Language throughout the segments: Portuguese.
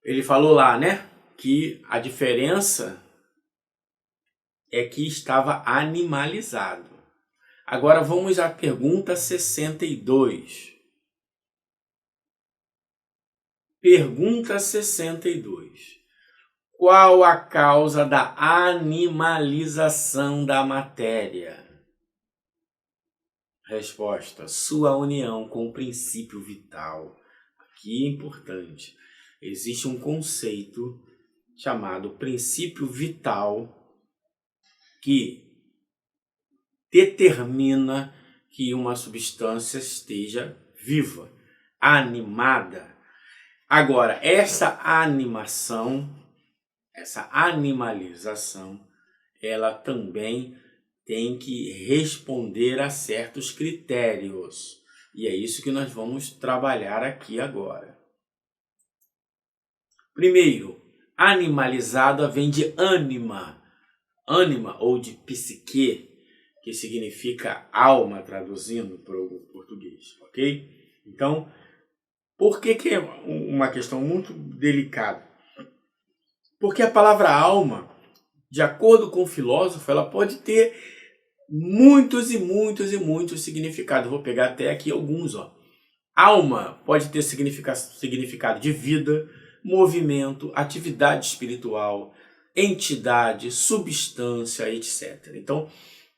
Ele falou lá, né, que a diferença é que estava animalizado. Agora vamos à pergunta 62. Pergunta 62. Qual a causa da animalização da matéria? Resposta: sua união com o princípio vital. Aqui é importante. Existe um conceito chamado princípio vital que determina que uma substância esteja viva, animada. Agora, essa animalização, ela também tem que responder a certos critérios. E é isso que nós vamos trabalhar aqui agora. Primeiro, animalizada vem de ânima ou de psique, que significa alma, traduzindo para o português, ok? Então, por que é uma questão muito delicada? Porque a palavra alma, de acordo com o filósofo, ela pode ter muitos significados. Vou pegar até aqui alguns. Alma pode ter significado de vida, movimento, atividade espiritual, entidade, substância, etc. Então,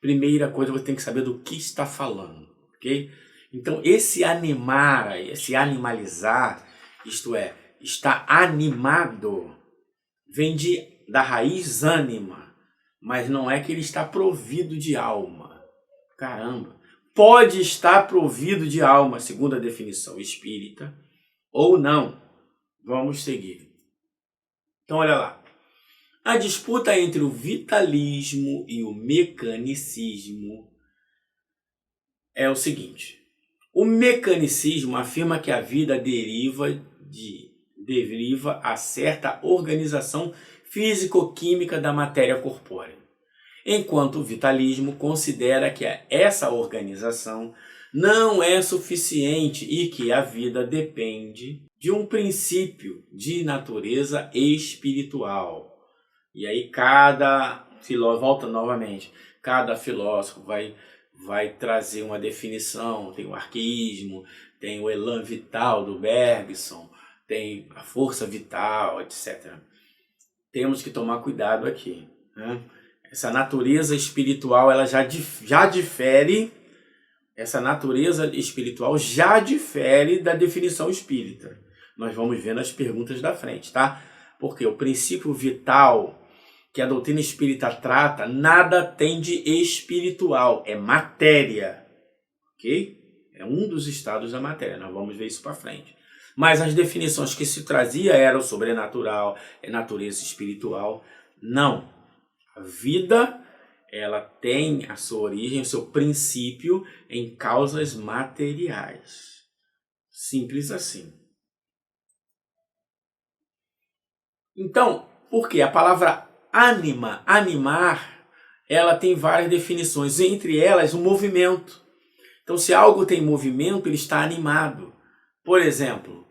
primeira coisa, você tem que saber do que está falando, ok? Então, esse animar, esse animalizar, isto é, está animado, vem da raiz ânima, mas não é que ele está provido de alma. Caramba! Pode estar provido de alma, segundo a definição espírita, ou não. Vamos seguir. Então, olha lá. A disputa entre o vitalismo e o mecanicismo é o seguinte. O mecanicismo afirma que a vida deriva a certa organização físico-química da matéria corpórea, enquanto o vitalismo considera que essa organização não é suficiente e que a vida depende de um princípio de natureza espiritual. E aí cada filósofo vai trazer uma definição. Tem o arqueísmo, tem o elan vital do Bergson, tem a força vital, etc. Temos que tomar cuidado aqui, né? Essa natureza espiritual, ela já difere. Essa natureza espiritual já difere da definição espírita. Nós vamos ver nas perguntas da frente, tá? Porque o princípio vital que a doutrina espírita trata, nada tem de espiritual, é matéria, ok? É um dos estados da matéria, nós vamos ver isso para frente. Mas as definições que se trazia eram sobrenatural, natureza espiritual. Não. A vida, ela tem a sua origem, o seu princípio em causas materiais. Simples assim. Então, por quê? A palavra animar, ela tem várias definições, entre elas o movimento. Então, se algo tem movimento, ele está animado. Por exemplo,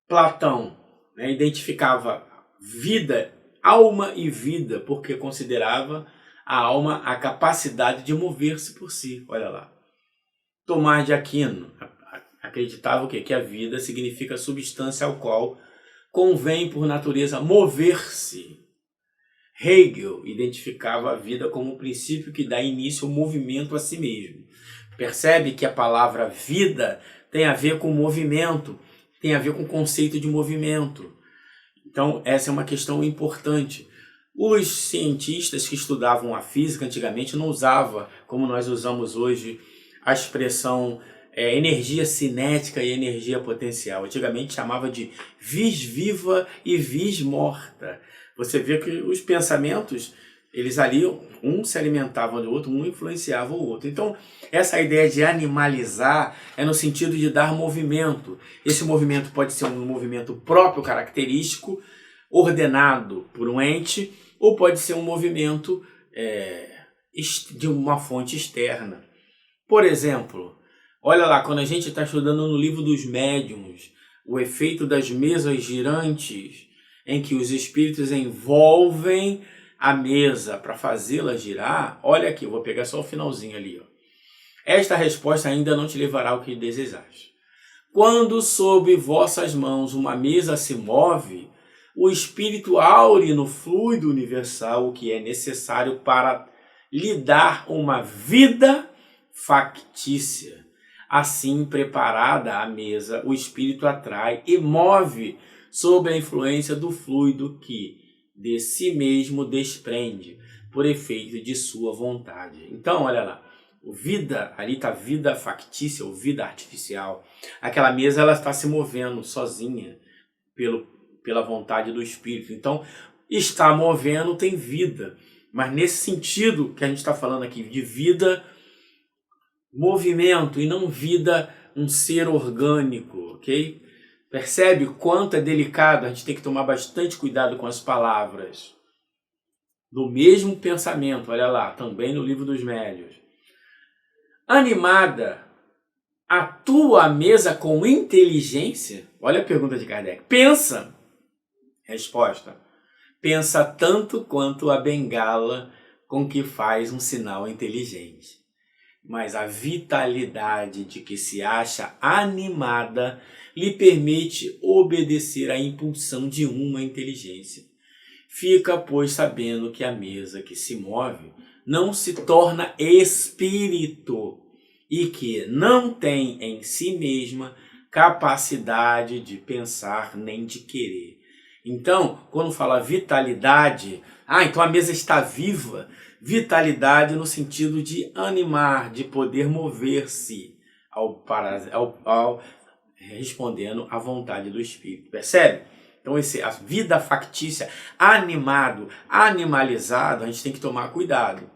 Platão, né, identificava vida, alma e vida, porque considerava a alma a capacidade de mover-se por si. Olha lá. Tomás de Aquino acreditava o quê? Que a vida significa substância ao qual convém por natureza mover-se. Hegel identificava a vida como o princípio que dá início ao movimento a si mesmo. Percebe que a palavra vida tem a ver com movimento, tem a ver com o conceito de movimento. Então, essa é uma questão importante. Os cientistas que estudavam a física antigamente não usavam, como nós usamos hoje, a expressão energia cinética e energia potencial. Antigamente chamava de vis viva e vis morta. Você vê que os pensamentos, eles ali, um se alimentavam do outro, um influenciava o outro. Então, essa ideia de animalizar é no sentido de dar movimento. Esse movimento pode ser um movimento próprio, característico, ordenado por um ente, ou pode ser um movimento de uma fonte externa. Por exemplo, olha lá, quando a gente está estudando no livro dos médiuns, o efeito das mesas girantes, em que os espíritos envolvem a mesa para fazê-la girar. Olha aqui, eu vou pegar só o finalzinho ali. Ó. Esta resposta ainda não te levará ao que desejas. Quando sob vossas mãos uma mesa se move, o espírito aure no fluido universal o que é necessário para lhe dar uma vida factícia. Assim preparada a mesa, o espírito atrai e move sob a influência do fluido que de si mesmo desprende por efeito de sua vontade. Então, olha lá, vida, ali está vida factícia ou vida artificial. Aquela mesa ela está se movendo sozinha pela vontade do espírito. Então, está movendo tem vida. Mas nesse sentido que a gente está falando aqui, de vida, movimento e não vida, um ser orgânico, ok? Percebe o quanto é delicado? A gente tem que tomar bastante cuidado com as palavras. Do mesmo pensamento, olha lá, também no Livro dos Médiuns. Animada, atua a mesa com inteligência? Olha a pergunta de Kardec. Pensa. Resposta. Pensa tanto quanto a bengala com que faz um sinal inteligente. Mas a vitalidade de que se acha animada lhe permite obedecer à impulsão de uma inteligência. Fica, pois, sabendo que a mesa que se move não se torna espírito e que não tem em si mesma capacidade de pensar nem de querer. Então, quando fala vitalidade, então a mesa está viva. Vitalidade no sentido de animar, de poder mover-se respondendo à vontade do espírito. Percebe? Então, a vida factícia, animado, animalizado, a gente tem que tomar cuidado.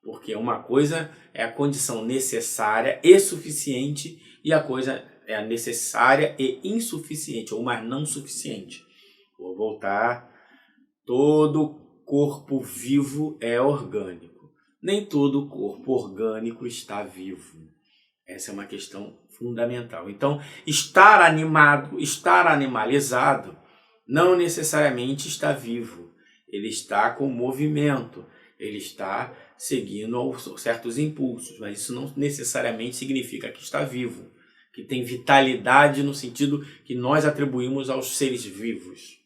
Porque uma coisa é a condição necessária e suficiente, e a coisa é a necessária e insuficiente, ou mas não suficiente. Vou voltar. Todo corpo vivo é orgânico. Nem todo corpo orgânico está vivo. Essa é uma questão fundamental. Então, estar animado, estar animalizado, não necessariamente está vivo. Ele está com movimento, ele está seguindo certos impulsos, mas isso não necessariamente significa que está vivo, que tem vitalidade no sentido que nós atribuímos aos seres vivos.